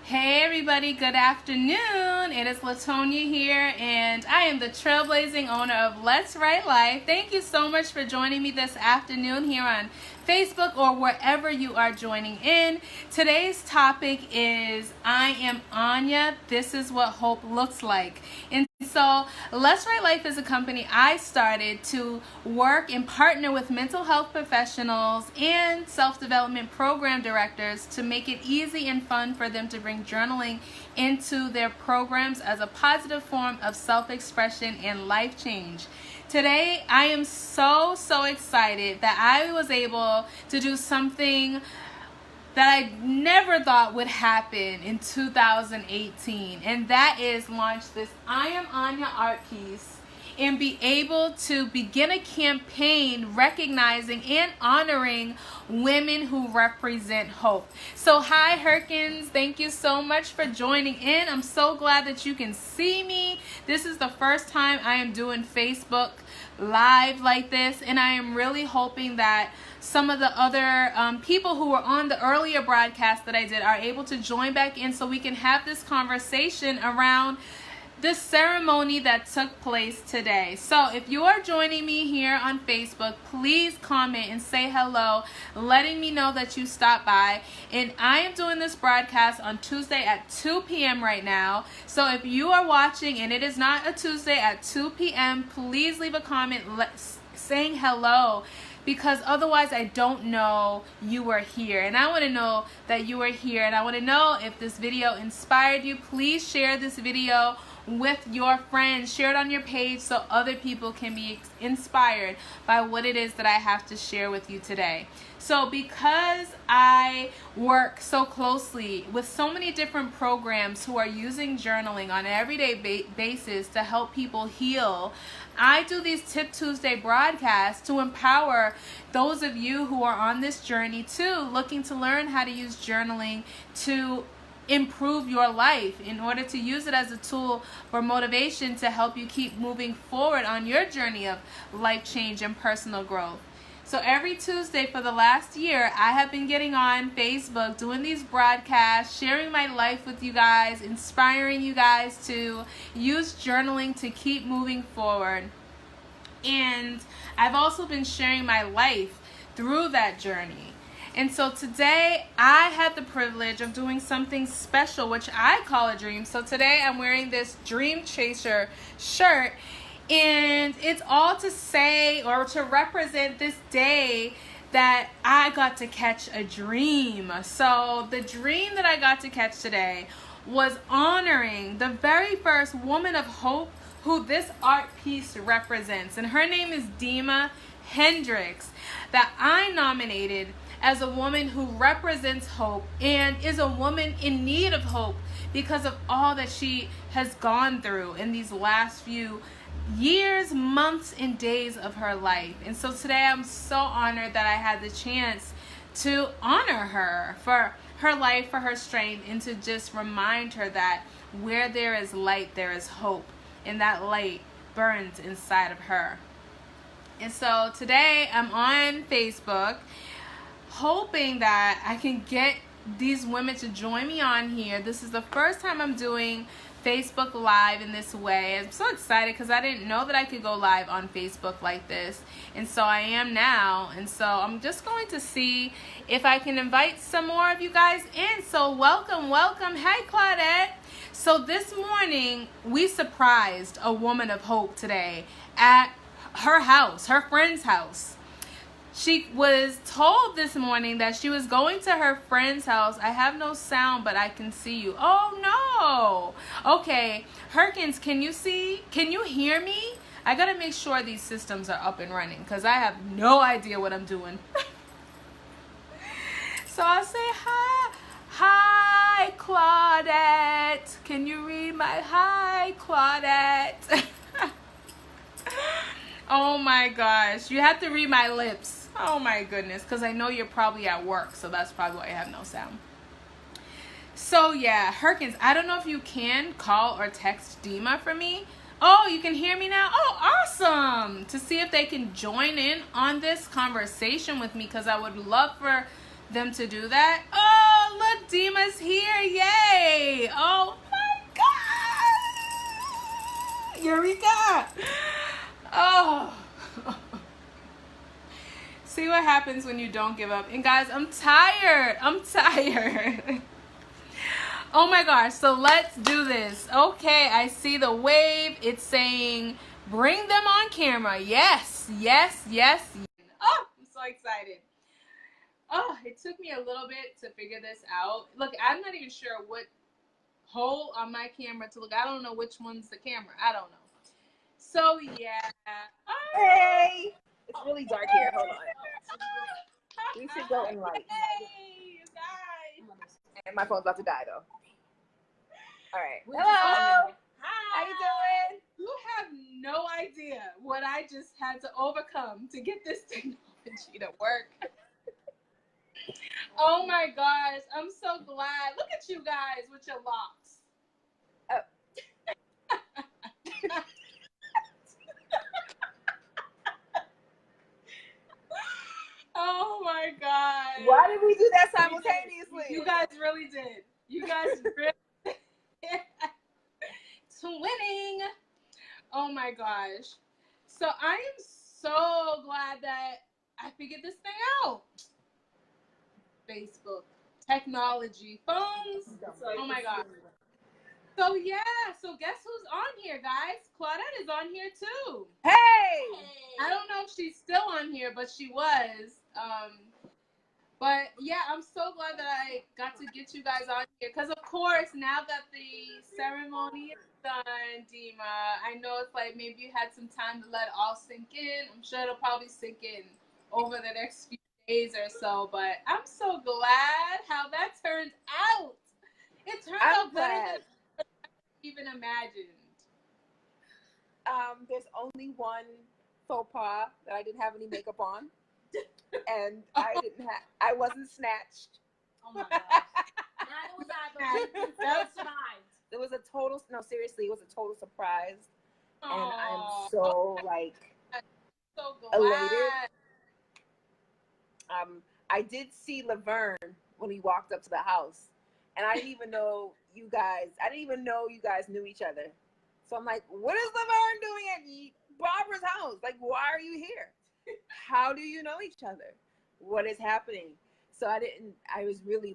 Hey everybody, good afternoon. It is Latonia here, and I am the trailblazing owner of Let's Write Life. Thank you so much for joining me this afternoon here on Facebook or wherever you are joining in. Today's topic is I am ANYA. This is what hope looks like. And so Let's Write Life is a company I started to work and partner with mental health professionals and self-development program directors to make it easy and fun for them to bring journaling into their programs as a positive form of self-expression and life change. Today, I am so excited that I was able to do something that I never thought would happen in 2018, and that is launch this I Am ANYA art piece and be able to begin a campaign recognizing and honoring women who represent hope. So hi Herkins, thank you so much for joining in. I'm so glad that you can see me. This is the first time I am doing Facebook Live like this, and I am really hoping that some of the other people who were on the earlier broadcast that I did are able to join back in so we can have this conversation around this ceremony that took place today. So if you are joining me here on Facebook, please comment and say hello, letting me know that you stopped by. And I am doing this broadcast on Tuesday at 2 p.m. right now. So if you are watching and it is not a Tuesday at 2 p.m., please leave a comment saying hello, because otherwise I don't know you were here, and I want to know that you are here, and I want to know if this video inspired you. Please share this video with your friends, share it on your page so other people can be inspired by what it is that I have to share with you today. So because I work so closely with so many different programs who are using journaling on an everyday basis to help people heal, I do these Tip Tuesday broadcasts to empower those of you who are on this journey too, looking to learn how to use journaling to improve your life, in order to use it as a tool for motivation to help you keep moving forward on your journey of life change and personal growth. So every Tuesday for the last year, I have been getting on Facebook, doing these broadcasts, sharing my life with you guys, inspiring you guys to use journaling to keep moving forward. And I've also been sharing my life through that journey. And so today I had the privilege of doing something special, which I call a dream. So today I'm wearing this Dream Chaser shirt, and it's all to say or to represent this day that I got to catch a dream. So the dream that I got to catch today was honoring the very first woman of hope who this art piece represents. And her name is Dima that I nominated as a woman who represents hope and is a woman in need of hope because of all that she has gone through in these last few years, months, and days of her life. And so today I'm so honored that I had the chance to honor her for her life, for her strength, and to just remind her that where there is light, there is hope, and that light burns inside of her. And so today I'm on Facebook, hoping that I can get these women to join me on here. This is the first time I'm doing Facebook Live in this way. I'm so excited because I didn't know that I could go live on Facebook like this. And so I am now. And so I'm just going to see if I can invite some more of you guys in. So welcome. Hey, Claudette. So this morning, we surprised a woman of hope today at her house, her friend's house. She was told this morning that she was going to her friend's house. I have no sound, but I can see you. Oh, no. Okay. Herkins, can you see? Can you hear me? I got to make sure these systems are up and running because I have no idea what I'm doing. So I'll say hi. Hi, Claudette. Can you read my hi, Claudette? Oh, my gosh. You have to read my lips. Oh my goodness, because I know you're probably at work, so that's probably why I have no sound. So yeah, Herkins, I don't know if you can call or text Dima for me. Oh, you can hear me now? Oh, awesome! To see if they can join in on this conversation with me, because I would love for them to do that. Oh, look, Dima's here. Yay! what happens when you don't give up. And guys, I'm tired. Oh my gosh, so let's do this. Okay, I see the wave. It's saying, bring them on camera. Yes. Oh, I'm so excited. Oh, it took me a little bit to figure this out. Look, I'm not even sure what hole on my camera to look. I don't know which one's the camera. I don't know. So, yeah. Oh. Hey! It's really dark here. Hold on. We should go in light. Hey, you guys. And my phone's about to die, though. All right. Hello. Hi. How you doing? You have no idea what I just had to overcome to get this technology to work. Oh my gosh, I'm so glad. Look at you guys with your locks. Oh my god. Why did we do that simultaneously? You guys really did. You guys really did. Twinning. Oh my gosh. So I am so glad that I figured this thing out. Facebook, technology, phones. Oh my god. So yeah, so guess who's on here, guys? Claudette is on here too. Hey! I don't know if she's still on here, but she was. But yeah, I'm so glad that I got to get you guys on here. Because of course, now that the ceremony is done, Dima, I know it's like maybe you had some time to let it all sink in. I'm sure it'll probably sink in over the next few days or so. But I'm so glad how that turned out. It turned out better than I even imagined. There's only one faux pas that I didn't have any makeup on. And I wasn't snatched. Oh my gosh. Neither was I, but we survived. It was a total, no, seriously, it was a total surprise. Aww. And I'm so, so elated. I did see Laverne when he walked up to the house. And I didn't even know you guys knew each other. So I'm like, what is Laverne doing at Barbara's house? Like, why are you here? How do you know each other? What is happening? So I was really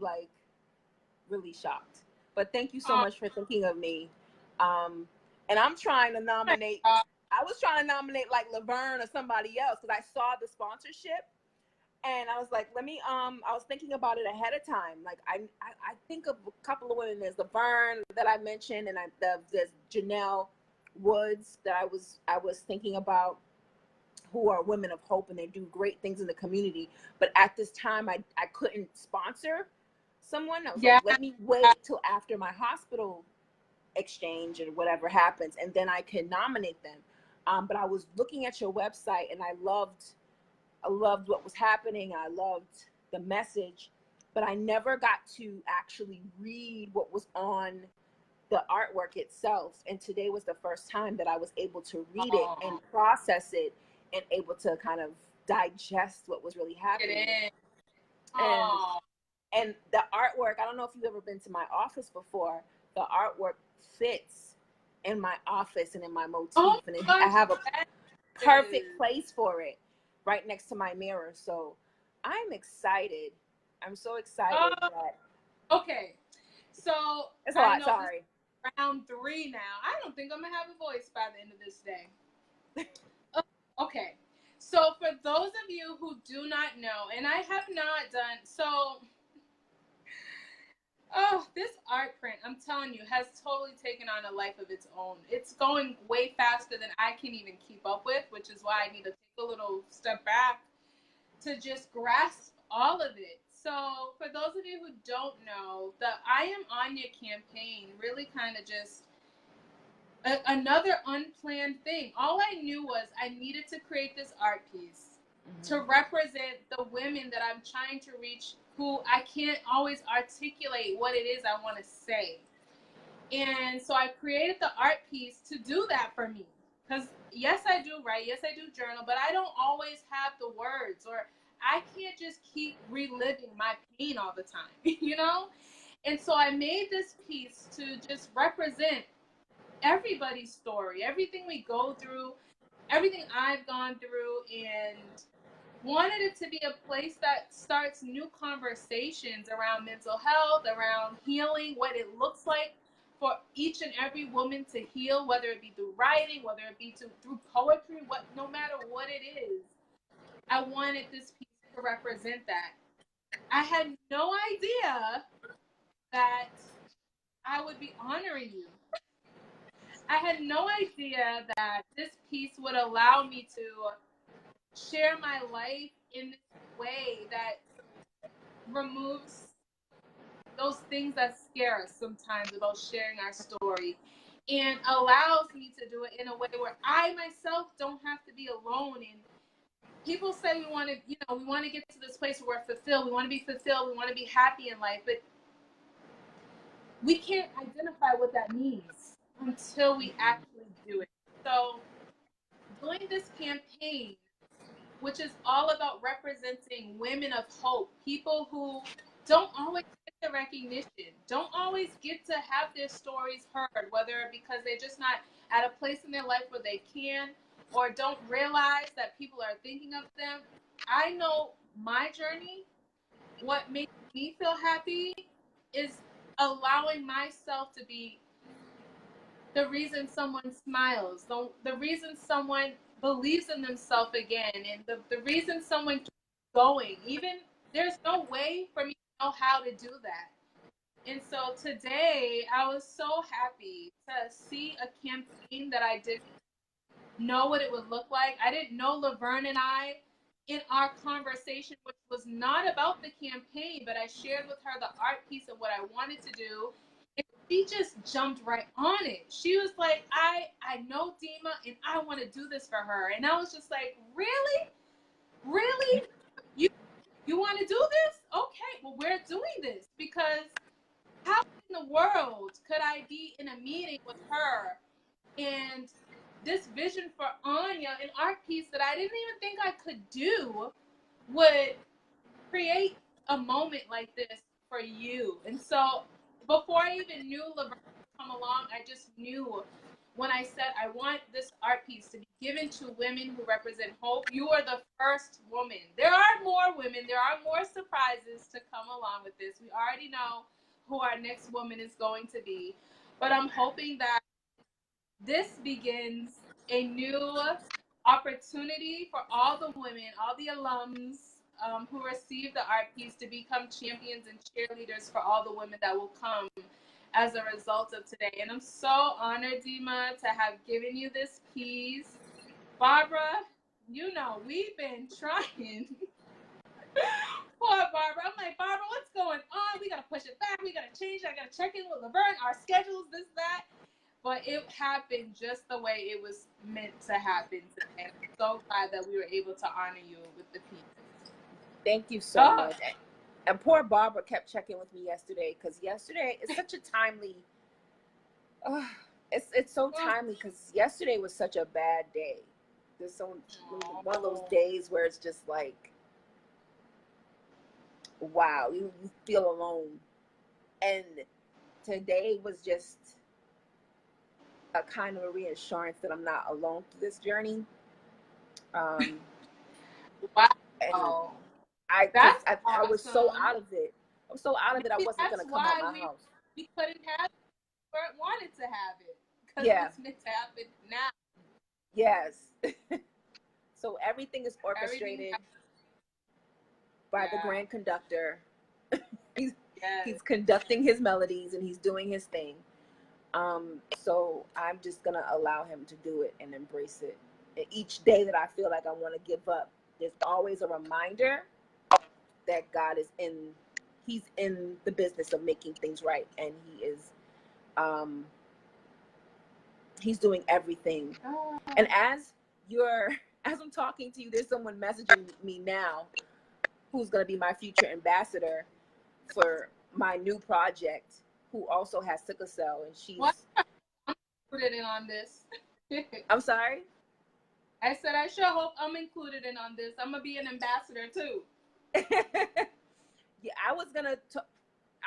really shocked. But thank you so much for thinking of me. And I'm trying to nominate, I was trying to nominate like Laverne or somebody else because I saw the sponsorship and I was like, I was thinking about it ahead of time. Like I think of a couple of women. There's Laverne that I mentioned and there's Janelle Woods that I was thinking about, who are women of hope and they do great things in the community. But at this time, I couldn't sponsor someone. I was like, let me wait till after my hospital exchange and whatever happens, and then I can nominate them. But I was looking at your website and I loved what was happening. I loved the message, but I never got to actually read what was on the artwork itself. And today was the first time that I was able to read it and process it and able to kind of digest what was really happening. And the artwork, I don't know if you've ever been to my office before, the artwork fits in my office and in my motif. And I have a perfect place for it right next to my mirror. So I'm excited. I'm so excited Okay. So it's a lot, sorry. Round 3 now. I don't think I'm gonna have a voice by the end of this day. Okay, so for those of you who do not know, and I have not done, this art print, I'm telling you, has totally taken on a life of its own. It's going way faster than I can even keep up with, which is why I need to take a little step back to just grasp all of it. So for those of you who don't know, the I Am ANYA campaign really kind of just another unplanned thing. All I knew was I needed to create this art piece to represent the women that I'm trying to reach who I can't always articulate what it is I want to say. And so I created the art piece to do that for me. Because yes, I do write, yes, I do journal, but I don't always have the words, or I can't just keep reliving my pain all the time, you know? And so I made this piece to just represent everybody's story, everything we go through, everything I've gone through, and wanted it to be a place that starts new conversations around mental health, around healing, what it looks like for each and every woman to heal, whether it be through writing, whether it be through poetry, no matter what it is. I wanted this piece to represent that. I had no idea that I would be honoring you. I had no idea that this piece would allow me to share my life in this way that removes those things that scare us sometimes about sharing our story and allows me to do it in a way where I myself don't have to be alone. And people say we want to, we want to get to this place where we're fulfilled. We want to be fulfilled. We want to be happy in life, but we can't identify what that means until we actually do it. So doing this campaign, which is all about representing women of hope, people who don't always get the recognition, don't always get to have their stories heard, whether because they're just not at a place in their life where they can, or don't realize that people are thinking of them. I know my journey, what makes me feel happy is allowing myself to be the reason someone smiles, the reason someone believes in themselves again, and the reason someone keeps going. Even there's no way for me to know how to do that. And so today I was so happy to see a campaign that I didn't know what it would look like. I didn't know Laverne and I in our conversation, which was not about the campaign, but I shared with her the art piece of what I wanted to do. And she just jumped right on it. She was like, I know Dima and I want to do this for her. And I was just like, really? Really? You want to do this? Okay, well, we're doing this because how in the world could I be in a meeting with her and this vision for ANYA, an art piece that I didn't even think I could do, would create a moment like this for you? And so before I even knew Laverne would come along, I just knew when I said I want this art piece to be given to women who represent hope. You are the first woman. There are more women. There are more surprises to come along with this. We already know who our next woman is going to be. But I'm hoping that this begins a new opportunity for all the women, all the alums who receive the art piece to become champions and cheerleaders for all the women that will come as a result of today. And I'm so honored, Dima, to have given you this piece. Barbara, we've been trying. Poor Barbara. I'm like, Barbara, what's going on? We got to push it back. We got to change. I got to check in with Laverne, our schedules, this, that. But it happened just the way it was meant to happen today. I'm so glad that we were able to honor you with the piece. Thank you so much. And poor Barbara kept checking with me yesterday because yesterday is such a timely. It's so timely because yesterday was such a bad day. There's one of those days where it's just like, wow, you feel alone. And today was just a kind of a reassurance that I'm not alone through this journey. Wow. And I was so out of it. I was so out of it. I wasn't going to come out my house. We couldn't have it where it wanted to have it because it's meant to happen now. Yes. So everything is orchestrated by the grand conductor. He's conducting his melodies and he's doing his thing. So I'm just gonna allow him to do it and embrace it. And each day that I feel like I want to give up, there's always a reminder that God is he's in the business of making things right, and he is he's doing everything. And as I'm talking to you, there's someone messaging me now who's gonna be my future ambassador for my new project, who also has sickle cell, and she's included in on this. I'm sorry? I said I sure hope I'm included in on this. I'm gonna be an ambassador too. Yeah, I was gonna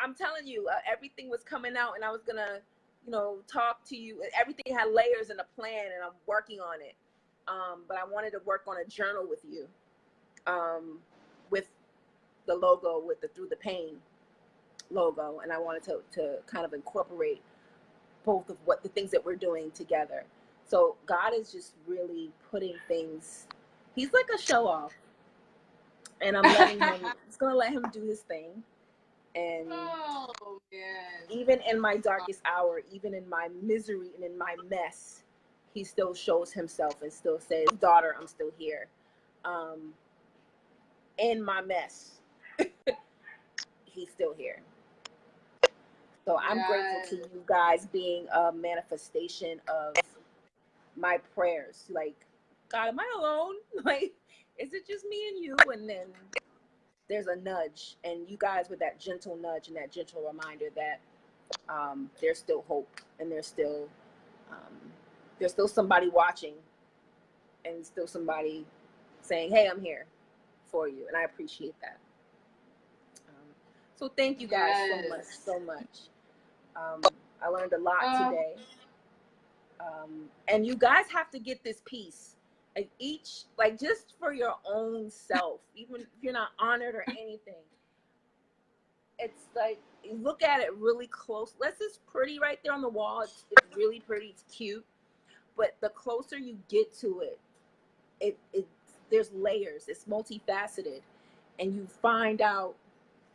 I'm telling you, everything was coming out, and I was gonna talk to you. Everything had layers and a plan, and I'm working on it. But I wanted to work on a journal with you. with the logo, with the Through the Pain logo, and I wanted to kind of incorporate both of what the things that we're doing together. So God is just really putting things. He's like a show off, and I'm letting him. Just gonna let him do his thing. And Oh man. even in my darkest hour, even in my misery and in my mess, he still shows himself and still says, "Daughter, I'm still here." In my mess, he's still here. So I'm grateful to you guys being a manifestation of my prayers. Like, God, am I alone? Like, is it just me and you? And then there's a nudge, and you guys with that gentle nudge and that gentle reminder that there's still hope, and there's still somebody watching, and still somebody saying, "Hey, I'm here for you," and I appreciate that. So thank you guys so much. I learned a lot today. And you guys have to get this piece, like just for your own self, even if you're not honored or anything. It's like, you look at it really close. It's pretty right there on the wall. It's really pretty. It's cute. But the closer you get to it, there's layers. It's multifaceted, and you find out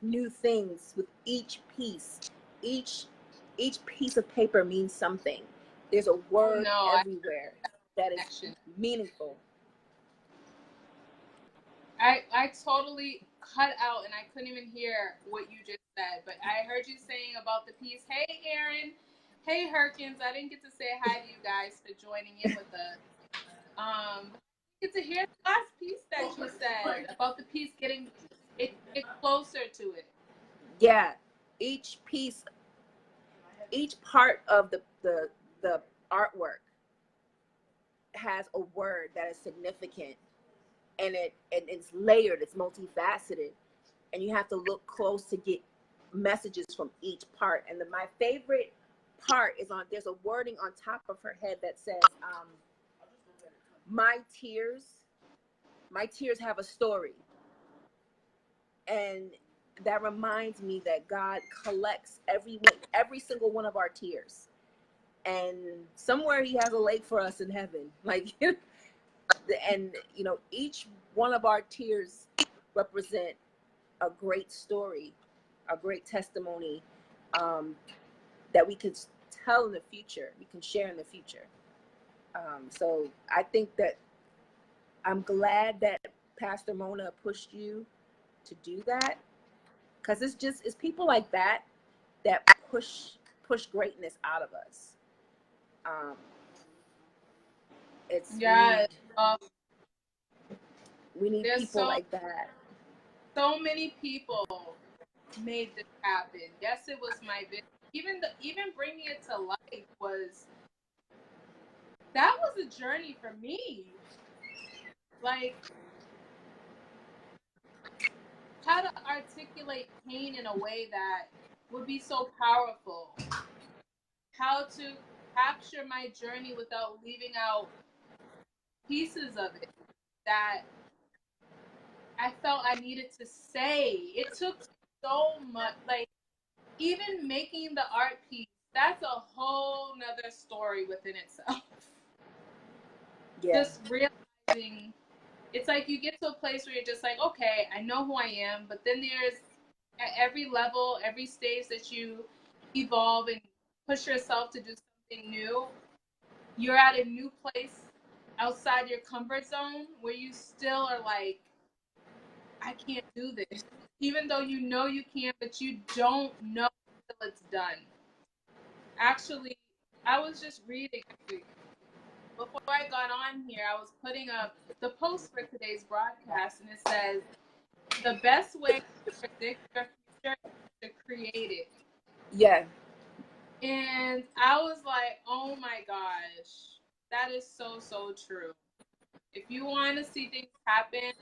new things with each piece. Each piece of paper means something. There's a word everywhere that is meaningful. I totally cut out and I couldn't even hear what you just said, but I heard you saying about the piece. Hey, Aaron. Hey, Herkins. I didn't get to say hi to you guys for joining in with us. Get to hear the last piece that you said about the piece getting it closer to it. Yeah, each part of the artwork has a word that is significant, and it's layered, it's multifaceted, and you have to look close to get messages from each part. And my favorite part is there's a wording on top of her head that says, my tears have a story. And that reminds me that God collects every single one of our tears, and somewhere he has a lake for us in heaven. Like, and each one of our tears represent a great story, a great testimony, that we can tell in the future, we can share in the future. So I think that I'm glad that Pastor Mona pushed you to do that, because it's people like that push greatness out of us. We need people like that. So many people made this happen. Yes, it was my vision. Even bringing it to life was a journey for me. Like, how to articulate pain in a way that would be so powerful. How to capture my journey without leaving out pieces of it that I felt I needed to say. It took so much. Like, even making the art piece, that's a whole nother story within itself. Yeah. Just realizing, it's like you get to a place where you're just like, okay, I know who I am, but then there's, at every level, every stage that you evolve and push yourself to do something new, you're at a new place outside your comfort zone where you still are like, I can't do this. Even though you know you can, but you don't know until it's done. Actually, I was just reading, before I got on here, I was putting up the post for today's broadcast, and it says, the best way to predict your future is to create it. Yeah. And I was like, oh my gosh, that is so, so true. If you want to see things happen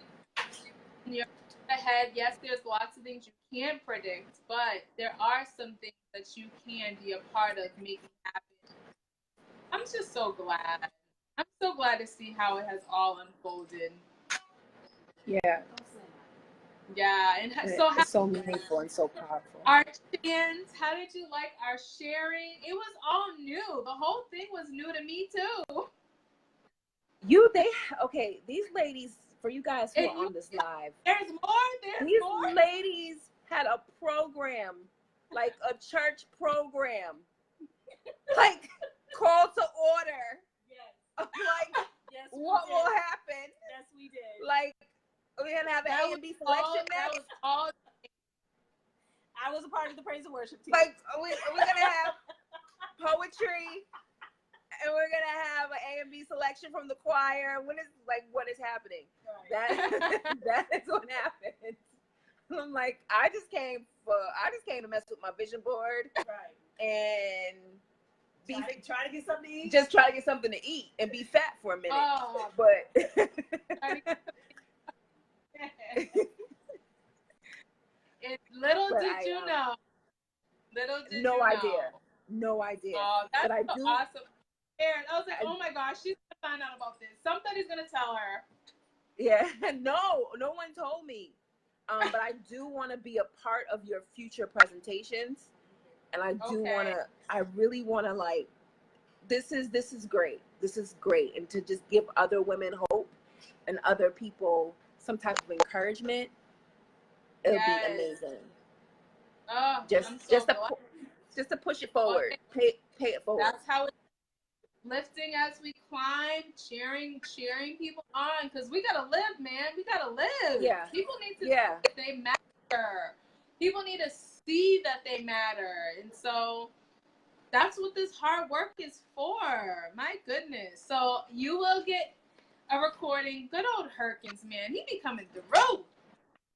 in your ahead, yes, there's lots of things you can't predict, but there are some things that you can be a part of making happen. I'm just so glad. I'm so glad to see how it has all unfolded. Yeah. Yeah, and And so it's so meaningful and so powerful. our chants, how did you like our sharing? It was all new. The whole thing was new to me too. Okay, these ladies, for you guys who are on this live, There's more. these ladies had a program, like a church program, like call to order. Yes. Like, Yes, what will happen? Yes, we did. Like, we're gonna have an A and B selection That next. was all. I was a part of the praise and worship team. Like, we're gonna have poetry, and we're gonna have an A and B selection from the choir. What is happening? Right. That is what happened. I'm like, I just came to mess with my vision board, Right. and Try to get something to eat. just try to get something to eat and be fat for a minute. Oh, But little But did you know. no idea. Oh, that's But I so do. awesome. Aaron, I was like, oh my gosh, she's gonna find out about this. Somebody's gonna tell her. Yeah, no one told me. But I do want to be a part of your future presentations, and I really want to like. This is great. This is great, and to just give other women hope and other people some type of encouragement, it'll be amazing. Oh, Just to push it forward, okay. pay it forward. That's how it's lifting as we climb, cheering people on, because we gotta live, man. We gotta live. Yeah. People need to see that they matter. People need to see that they matter, and so that's what this hard work is for. My goodness. So you will get a recording. Good old Herkins, man. He be coming through.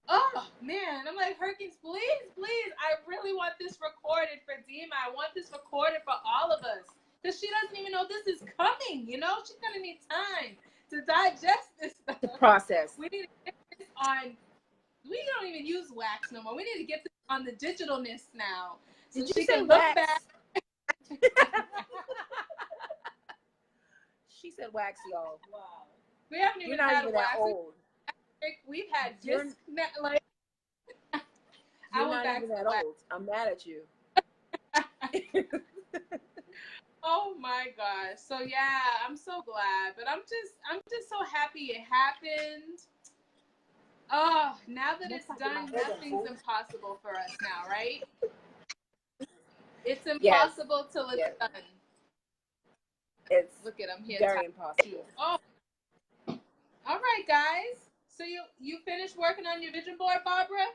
Oh, man. I'm like, Herkins, please. I really want this recorded for Dima. I want this recorded for all of us. Because she doesn't even know this is coming, you know? She's going to need time to digest this stuff. The process. We need to get this on. We don't even use wax no more. We need to get this on the digitalness now. So Did she you say can look wax? back. She said wax, y'all. Wow. We haven't even You're not had even wax. that old. We've had You're just like. You're not even that old. I'm mad at you. Oh my gosh. So yeah, I'm so glad. But I'm just so happy it happened. Oh, now that it's done, nothing's impossible for us now, right? It's impossible till it's done. It's Look at him here. very impossible. Oh. All right, guys. So you finished working on your vision board, Barbara?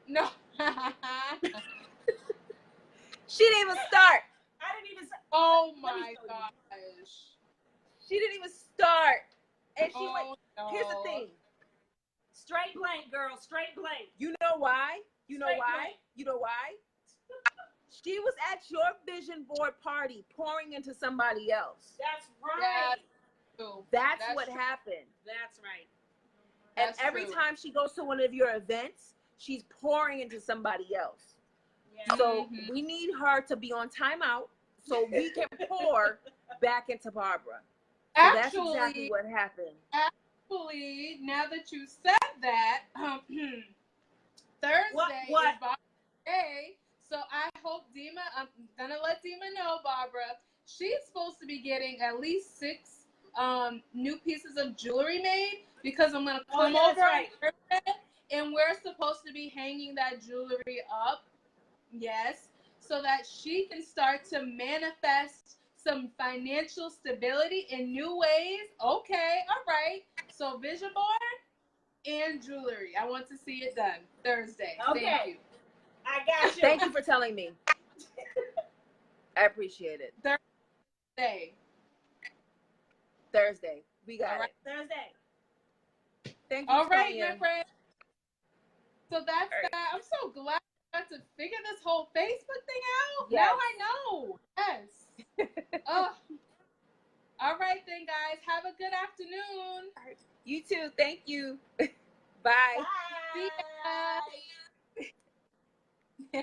No. She didn't even start. I didn't even. Oh my gosh. She didn't even start. And she no. Here's the thing. Straight blank, girl. Straight blank. You know why? You know Straight why? blank. You know why? She was at your vision board party pouring into somebody else. That's right. That's what happened. That's right. And every time she goes to one of your events, she's pouring into somebody else. Yeah. So we need her to be on timeout so we can pour back into Barbara. So that's exactly what happened. Actually, now that you said that, Thursday is Barbara's day. So I hope Dima, I'm going to let Dima know, Barbara, she's supposed to be getting at least 6 new pieces of jewelry made, because I'm going to come over on Thursday, and we're supposed to be hanging that jewelry up. Yes. So that she can start to manifest some financial stability in new ways. Okay. All right. So vision board and jewelry. I want to see it done Thursday. Okay. Thank you. I got you. Thank you for telling me. I appreciate it. Thursday. We got it. Thursday. Thank you. All right, my friend. So that's that. I'm so glad I got to figure this whole Facebook thing out. Yes. Now I know. Yes. Oh. All right then, guys. Have a good afternoon. You too. Thank you. Bye. Bye. See ya.